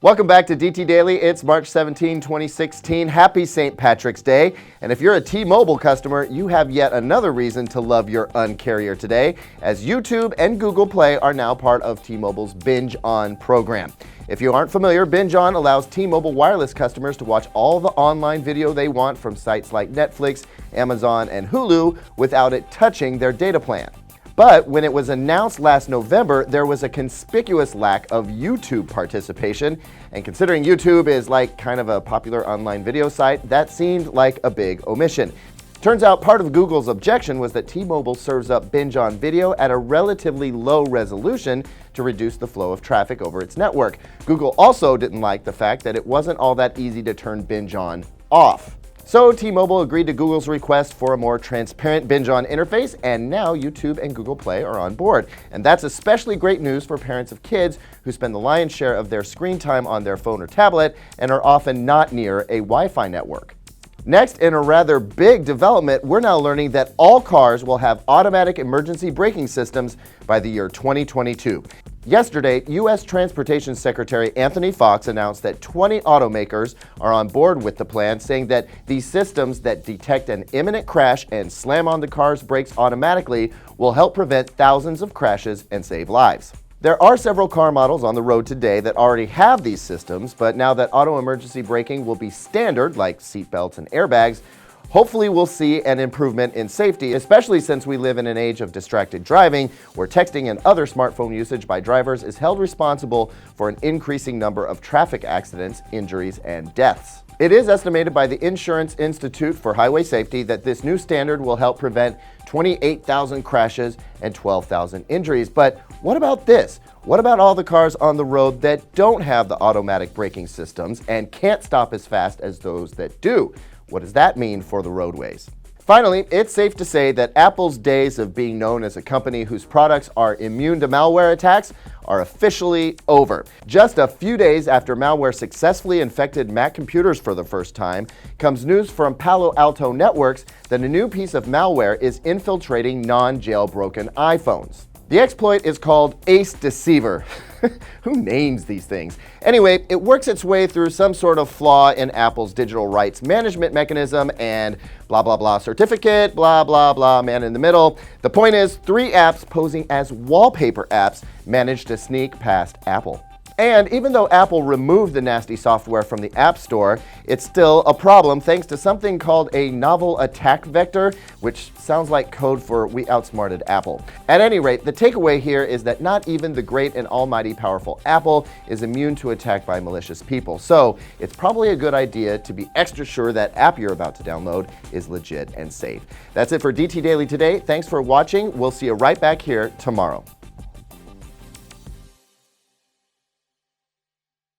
Welcome back to DT Daily. It's March 17, 2016. Happy St. Patrick's Day. And if you're a T-Mobile customer, you have yet another reason to love your Un-carrier today, as YouTube and Google Play are now part of T-Mobile's Binge-on program. If you aren't familiar, Binge-on allows T-Mobile wireless customers to watch all the online video they want from sites like Netflix, Amazon, and Hulu without it touching their data plan. But when it was announced last November, there was a conspicuous lack of YouTube participation. And considering YouTube is like kind of a popular online video site, that seemed like a big omission. Turns out part of Google's objection was that T-Mobile serves up Binge-on video at a relatively low resolution to reduce the flow of traffic over its network. Google also didn't like the fact that it wasn't all that easy to turn Binge-on off. So T-Mobile agreed to Google's request for a more transparent Binge-on interface, and now YouTube and Google Play are on board. And that's especially great news for parents of kids who spend the lion's share of their screen time on their phone or tablet and are often not near a Wi-Fi network. Next, in a rather big development, we're now learning that all cars will have automatic emergency braking systems by the year 2022. Yesterday, U.S. Transportation Secretary Anthony Foxx announced that 20 automakers are on board with the plan, saying that these systems that detect an imminent crash and slam on the car's brakes automatically will help prevent thousands of crashes and save lives. There are several car models on the road today that already have these systems, but now that auto emergency braking will be standard, like seatbelts and airbags, hopefully we'll see an improvement in safety, especially since we live in an age of distracted driving, where texting and other smartphone usage by drivers is held responsible for an increasing number of traffic accidents, injuries, and deaths. It is estimated by the Insurance Institute for Highway Safety that this new standard will help prevent 28,000 crashes and 12,000 injuries. But what about this? What about all the cars on the road that don't have the automatic braking systems and can't stop as fast as those that do? What does that mean for the roadways? Finally, it's safe to say that Apple's days of being known as a company whose products are immune to malware attacks are officially over. Just a few days after malware successfully infected Mac computers for the first time, comes news from Palo Alto Networks that a new piece of malware is infiltrating non-jailbroken iPhones. The exploit is called Ace Deceiver. Who names these things? Anyway, it works its way through some sort of flaw in Apple's digital rights management mechanism and blah, blah, blah certificate, blah, blah, blah, man in the middle. The point is, 3 apps posing as wallpaper apps managed to sneak past Apple. And even though Apple removed the nasty software from the App Store, it's still a problem thanks to something called a novel attack vector, which sounds like code for we outsmarted Apple. At any rate, the takeaway here is that not even the great and almighty powerful Apple is immune to attack by malicious people. So it's probably a good idea to be extra sure that app you're about to download is legit and safe. That's it for DT Daily today. Thanks for watching. We'll see you right back here tomorrow.